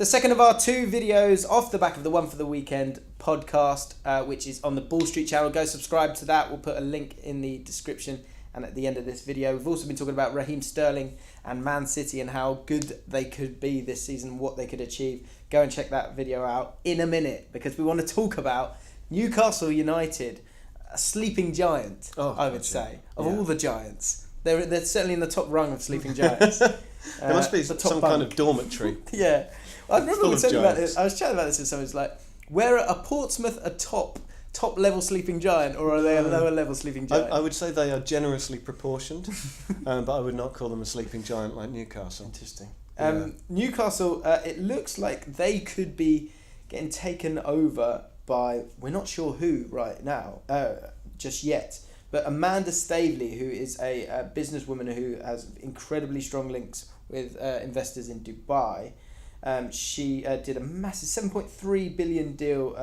The second of our two videos off the back of the One for the Weekend podcast, which is on the Ball Street channel. Go subscribe to that. We'll put a link in the description and at the end of this video. We've also been talking about Raheem Sterling and Man City and how good they could be this season, what they could achieve. Go and check that video out in a minute because we want to talk about Newcastle United, a sleeping giant, I would say, of all the giants. They're certainly in the top rung of sleeping giants. There must be some kind of dormitory. Yeah. I remember we were talking about this. I was chatting about this with someone. It's like, where are Portsmouth a top level sleeping giant, or are they a lower level sleeping giant? I would say they are generously proportioned, but I would not call them a sleeping giant like Newcastle. Interesting. Newcastle, it looks like they could be getting taken over by, we're not sure who right now, just yet, but Amanda Stavely, who is a businesswoman who has incredibly strong links with investors in Dubai. She did a massive 7.3 billion deal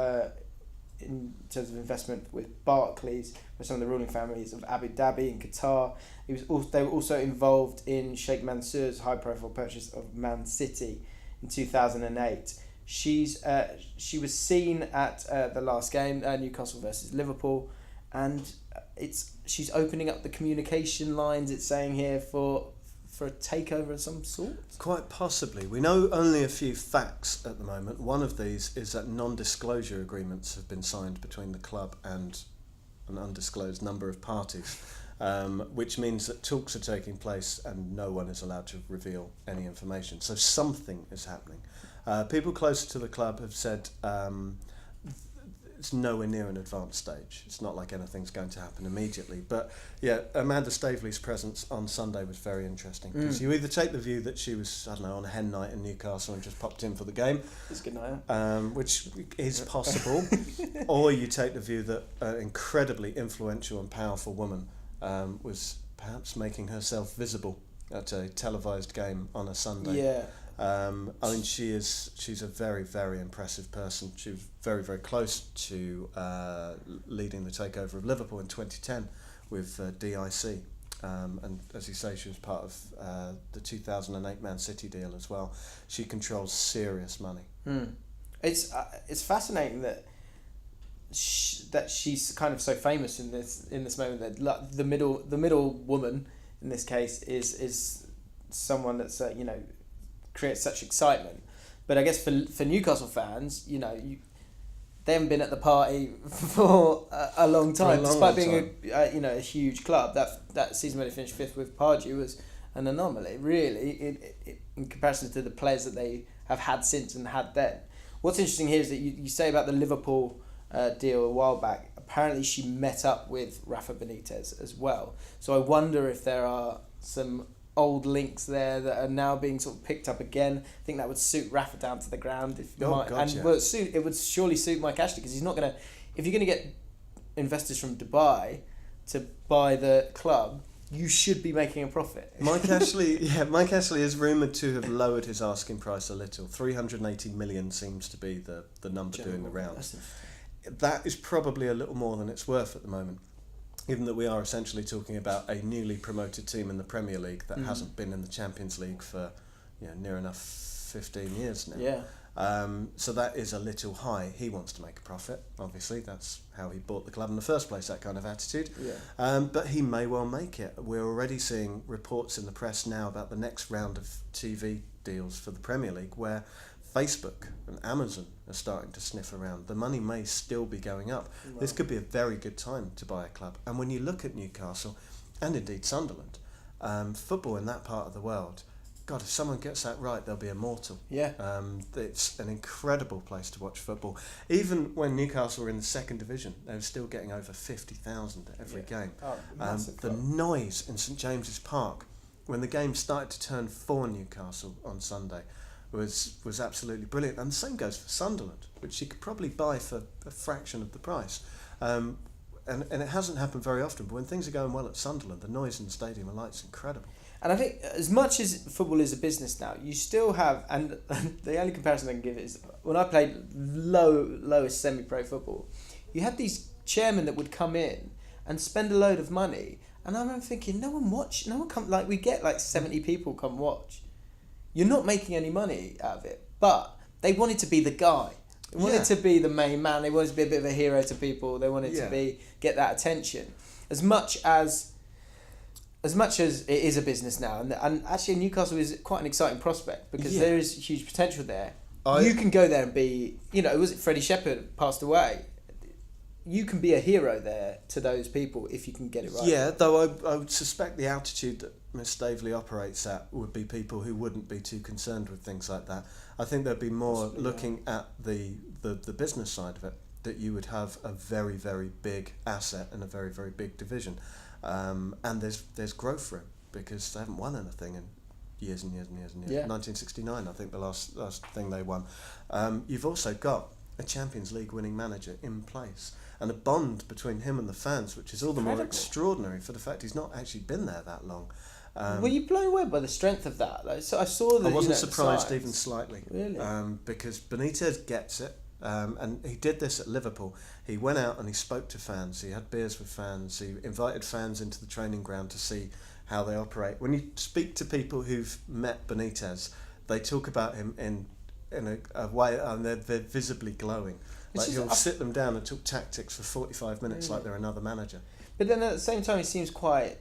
in terms of investment with Barclays, with some of the ruling families of Abu Dhabi and Qatar. They were also involved in Sheikh Mansour's high-profile purchase of Man City in 2008. She was seen at the last game, Newcastle versus Liverpool, and she's opening up the communication lines. It's saying here for a takeover of some sort? Quite possibly. We know only a few facts at the moment. One of these is that non-disclosure agreements have been signed between the club and an undisclosed number of parties, which means that talks are taking place and no one is allowed to reveal any information. So something is happening. People closer to the club have said it's nowhere near an advanced stage. It's not like anything's going to happen immediately. But yeah, Amanda Stavely's presence on Sunday was very interesting. Because you either take the view that she was, I don't know, on a hen night in Newcastle and just popped in for the game. That's a good night. Which is possible. Or you take the view that an incredibly influential and powerful woman was perhaps making herself visible at a televised game on a Sunday. Yeah. I mean, she's a very, very impressive person. She was very, very close to leading the takeover of Liverpool in 2010 with DIC. And as you say, she was part of the 2008 Man City deal as well. She controls serious money. It's fascinating that she's kind of so famous in this moment, that the middle woman in this case is someone that's creates such excitement. But I guess for Newcastle fans, they haven't been at the party for a long time, despite being a huge club. That season when they finished fifth with Pardew was an anomaly, really, in comparison to the players that they have had since and had then. What's interesting here is that you say about the Liverpool deal a while back. Apparently, she met up with Rafa Benitez as well. So I wonder if there are some old links there that are now being sort of picked up again. I think that would suit Rafa down to the ground. It would surely suit Mike Ashley, because he's not going to. If you're going to get investors from Dubai to buy the club, you should be making a profit. Mike Ashley is rumoured to have lowered his asking price a little. 380 million seems to be the number doing the rounds. That is probably a little more than it's worth at the moment, given that we are essentially talking about a newly promoted team in the Premier League that hasn't been in the Champions League for near enough 15 years now. Yeah. So that is a little high. He wants to make a profit, obviously. That's how he bought the club in the first place, that kind of attitude. Yeah. But he may well make it. We're already seeing reports in the press now about the next round of TV deals for the Premier League, where Facebook and Amazon are starting to sniff around. The money may still be going up. Wow. This could be a very good time to buy a club. And when you look at Newcastle, and indeed Sunderland, football in that part of the world, God, if someone gets that right, they'll be immortal. Yeah. It's an incredible place to watch football. Even when Newcastle were in the second division, they were still getting over 50,000 every game. The noise in St James's Park, when the game started to turn for Newcastle on Sunday, was absolutely brilliant. And the same goes for Sunderland, which you could probably buy for a fraction of the price. And it hasn't happened very often, but when things are going well at Sunderland, the noise in the stadium and lights incredible. And I think as much as football is a business now, you still have, and the only comparison I can give is when I played lowest semi-pro football, you had these chairmen that would come in and spend a load of money, and I remember thinking, no one come, like we get like 70 people come watch. You're not making any money out of it, but they wanted to be the guy. They wanted to be the main man. They wanted to be a bit of a hero to people. They wanted to get that attention. As much as it is a business now, and actually Newcastle is quite an exciting prospect because there is huge potential there. You can go there and be, was it Freddie Shepherd passed away? You can be a hero there to those people if you can get it right. Yeah, though I would suspect the altitude that Miss Staveley operates at would be people who wouldn't be too concerned with things like that. I think there'd be more looking at the business side of it, that you would have a very, very big asset in a very, very big division. And there's growth room because they haven't won anything in years and years and years and years. 1969, I think, the last thing they won. You've also got a Champions League winning manager in place and a bond between him and the fans, which is all the more extraordinary for the fact he's not actually been there that long. Were you blown away by the strength of that? So I saw that. I wasn't surprised even slightly. Really? Because Benitez gets it. And he did this at Liverpool. He went out and he spoke to fans. He had beers with fans. He invited fans into the training ground to see how they operate. When you speak to people who've met Benitez, they talk about him in a way, and they're visibly glowing. Like he'll sit them down and talk tactics for 45 minutes like they're another manager. But then at the same time, he seems quite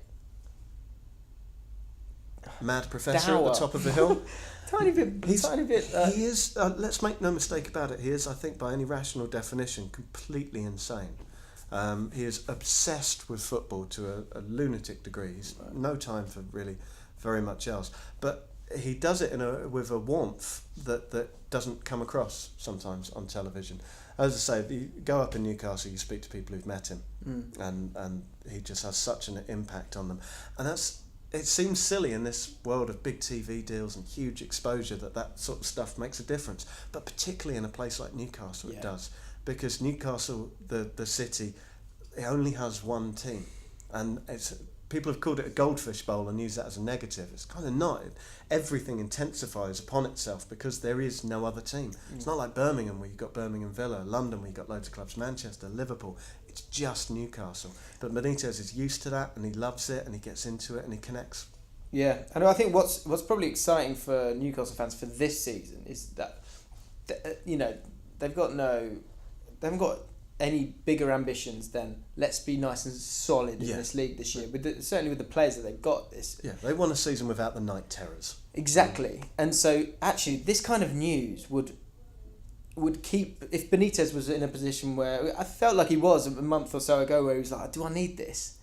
mad professor at the top of the hill. Tiny bit. He is. Let's make no mistake about it. He is, I think, by any rational definition, completely insane. He is obsessed with football to a lunatic degree. He's no time for really very much else. But he does it with a warmth that doesn't come across sometimes on television. As I say, you go up in Newcastle, you speak to people who've met him, and he just has such an impact on them. And it seems silly in this world of big TV deals and huge exposure that sort of stuff makes a difference. But particularly in a place like Newcastle, it does. Because Newcastle, the city, it only has one team. And people have called it a goldfish bowl and use that as a negative. It's kind of not. Everything intensifies upon itself because there is no other team. It's not like Birmingham where you've got Birmingham Villa, London where you've got loads of clubs, Manchester, Liverpool. It's just Newcastle. But Benitez is used to that and he loves it and he gets into it and he connects. Yeah, and I think what's probably exciting for Newcastle fans for this season is that they haven't got any bigger ambitions than let's be nice and solid in this league this year. Certainly with the players that they've got this. Yeah, they want a season without the night terrors. Exactly, and so actually this kind of news would keep, if Benitez was in a position where I felt like he was a month or so ago, where he was like, do I need this?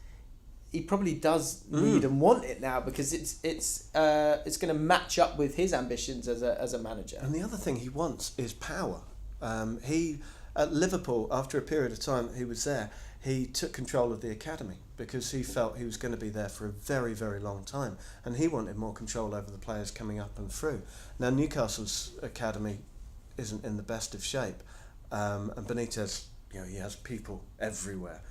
He probably does need and want it now because it's going to match up with his ambitions as a manager. And the other thing he wants is power. He at Liverpool, after a period of time he was there, he took control of the academy because he felt he was going to be there for a very, very long time, and he wanted more control over the players coming up and through. Now Newcastle's academy isn't in the best of shape, and Benitez, he has people everywhere.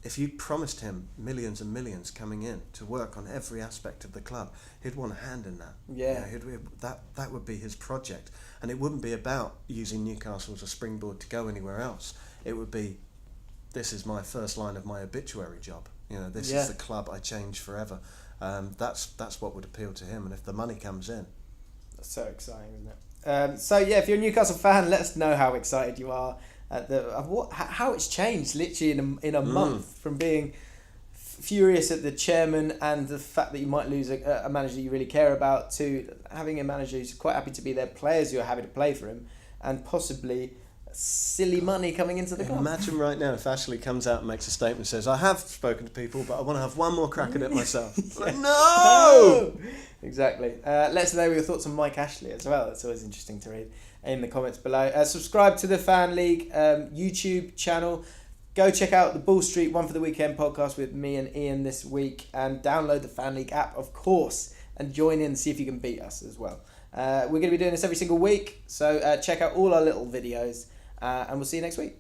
If you promised him millions and millions coming in to work on every aspect of the club, he'd want a hand in that. Yeah. That would be his project. And it wouldn't be about using Newcastle as a springboard to go anywhere else. It would be, this is my first line of my obituary job. This is the club I change forever. That's what would appeal to him. And if the money comes in. That's so exciting, isn't it? If you're a Newcastle fan, let us know how excited you are. How it's changed literally in a month from being furious at the chairman and the fact that you might lose a manager you really care about to having a manager who's quite happy to be there, players who are happy to play for him, and possibly silly money coming into the club. Imagine right now if Ashley comes out and makes a statement and says, I have spoken to people but I want to have one more crack at it myself. No! Exactly. Let us know your thoughts on Mike Ashley as well. That's always interesting to read in the comments below. Subscribe to the FanLeague YouTube channel. Go check out the Ball Street One for the Weekend podcast with me and Ian this week, and download the FanLeague app, of course, and join in and see if you can beat us as well. We're going to be doing this every single week, so check out all our little videos, and we'll see you next week.